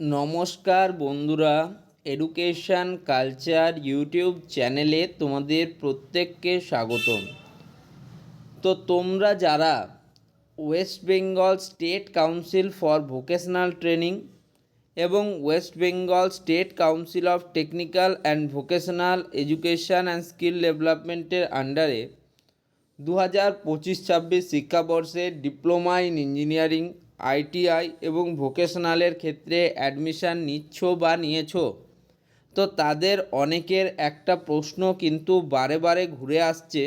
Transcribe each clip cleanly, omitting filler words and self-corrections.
নমস্কার বন্ধুরা, education culture YouTube চ্যানেলে তোমাদের প্রত্যেককে স্বাগতম। তো তোমরা যারা West Bengal state council for vocational training এবং West Bengal state council of technical and vocational education and skill ডেভেলপমেন্টের আন্ডারে 2025-26 শিক্ষাবর্ষে ডিপ্লোমা ইন ইঞ্জিনিয়ারিং, আইটিআই এবং ভোকেশনালের ক্ষেত্রে অ্যাডমিশান নিচ্ছ বা নিয়েছো, তো তাদের অনেকের একটা প্রশ্ন কিন্তু বারে বারে ঘুরে আসছে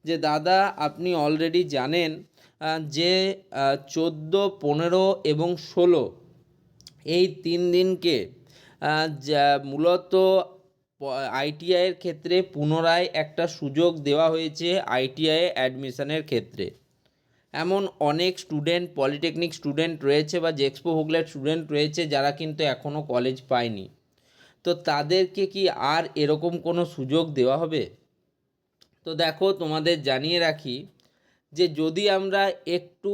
যে দাদা আপনি অলরেডি জানেন যে 14, 15 এবং 16 এই 3 দিনকে যা মূলত আইটিআইয়ের ক্ষেত্রে পুনরায় একটা সুযোগ দেওয়া হয়েছে আইটিআইয়ে অ্যাডমিশনের ক্ষেত্রে। এমন অনেক স্টুডেন্ট, পলিটেকনিক স্টুডেন্ট রয়েছে বা জেক্সপো হুগলির স্টুডেন্ট রয়েছে যারা কিন্তু এখনও কলেজ পায়নি। তো তাদেরকে কি আর এরকম কোনো সুযোগ দেওয়া হবে? তো দেখো, তোমাদের জানিয়ে রাখি যে যদি আমরা একটু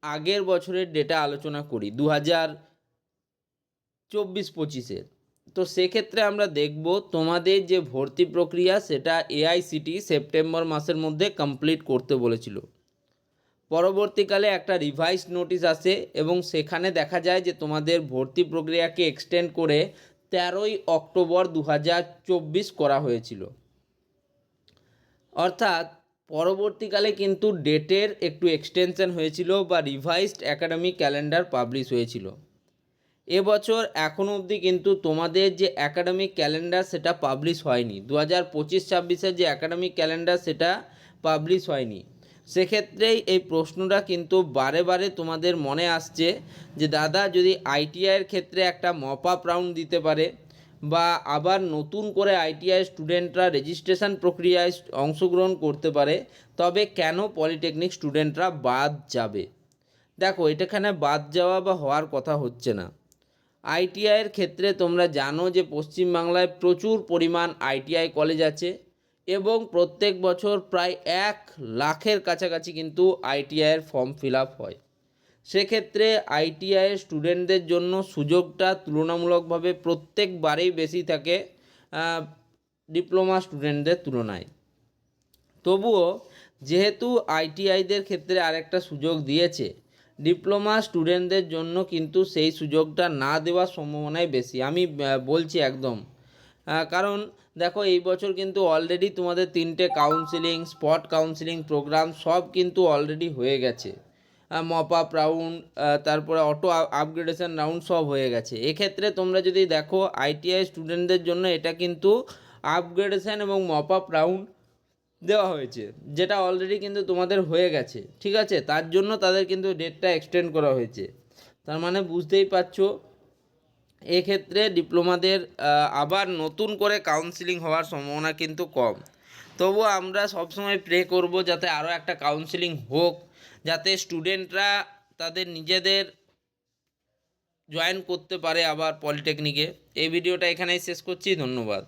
আগের বছরের ডেটা আলোচনা করি 2024-25-এর, তো সেক্ষেত্রে আমরা দেখব তোমাদের যে ভর্তি প্রক্রিয়া সেটা এআইসিটি সেপ্টেম্বর মাসের মধ্যে কমপ্লিট করতে বলেছিল। পরবর্তীকালে একটা রিভাইসড নোটিশ আসে এবং সেখানে দেখা যায় যে তোমাদের ভর্তি প্রক্রিয়াকে এক্সটেন্ড করে 13ই অক্টোবর 2024 করা হয়েছিল। অর্থাৎ পরবর্তীকালে কিন্তু ডেটের একটু এক্সটেনশন হয়েছিল বা রিভাইসড অ্যাকাডেমিক ক্যালেন্ডার পাবলিশ হয়েছিল। এবছর এখনও অবধি কিন্তু তোমাদের যে অ্যাকাডেমিক ক্যালেন্ডার সেটা পাবলিশ হয়নি। 2025-26-এর যে অ্যাকাডেমিক ক্যালেন্ডার সেটা পাবলিশ হয়নি। সেক্ষেত্রেই এই প্রশ্নটা কিন্তু বারে বারে তোমাদের মনে আসছে যে দাদা যদি আইটিআইয়ের ক্ষেত্রে একটা মপ আপ রাউন্ড দিতে পারে বা আবার নতুন করে আইটিআই স্টুডেন্টরা রেজিস্ট্রেশন প্রক্রিয়ায় অংশগ্রহণ করতে পারে, তবে কেন পলিটেকনিক স্টুডেন্টরা বাদ যাবে? দেখো, এটাখানে বাদ যাওয়া বা হওয়ার কথা হচ্ছে না। আইটিআইয়ের ক্ষেত্রে তোমরা জানো যে পশ্চিমবাংলায় প্রচুর পরিমাণ আইটিআই কলেজ আছে এবং প্রত্যেক বছর প্রায় 1 লাখের কাছাকাছি কিন্তু আইটিআইয়ের ফর্ম ফিল আপ হয়। সেক্ষেত্রে আইটিআইয়ের স্টুডেন্টদের জন্য সুযোগটা তুলনামূলকভাবে প্রত্যেকবারেই বেশি থাকে ডিপ্লোমা স্টুডেন্টদের তুলনায়। তবুও যেহেতু আইটিআইদের ক্ষেত্রে আরেকটা সুযোগ দিয়েছে, ডিপ্লোমা স্টুডেন্টদের জন্য কিন্তু সেই সুযোগটা না দেওয়ার সম্ভাবনাই বেশি, আমি বলছি একদম। কারণ দেখো, এই বছর কিন্তু অলরেডি তোমাদের 3টে কাউন্সিলিং, স্পট কাউন্সিলিং প্রোগ্রাম সব কিন্তু অলরেডি হয়ে গেছে। মপ আপ রাউন্ড, তারপরে অটো আপগ্রেডেশন রাউন্ড সব হয়ে গেছে। এক্ষেত্রে তোমরা যদি দেখো আইটিআই স্টুডেন্টদের জন্য এটা কিন্তু আপগ্রেডেশন এবং মপ আপ রাউন্ড দেওয়া হয়েছে, যেটা অলরেডি কিন্তু তোমাদের হয়ে গেছে। ঠিক আছে, তার জন্য তাদের কিন্তু ডেটটা এক্সটেন্ড করা হয়েছে। তার মানে বুঝতেই পারছো এক্ষেত্রে ডিপ্লোমাদের আবার নতুন করে কাউন্সিলিং হওয়ার সম্ভাবনা কিন্তু কম। তবুও আমরা সবসময় প্রে করব যাতে আরও একটা কাউন্সিলিং হোক, যাতে স্টুডেন্টরা তাদের নিজেদের জয়েন করতে পারে আবার পলিটেকনিকে। এই ভিডিওটা এখানেই শেষ করছি, ধন্যবাদ।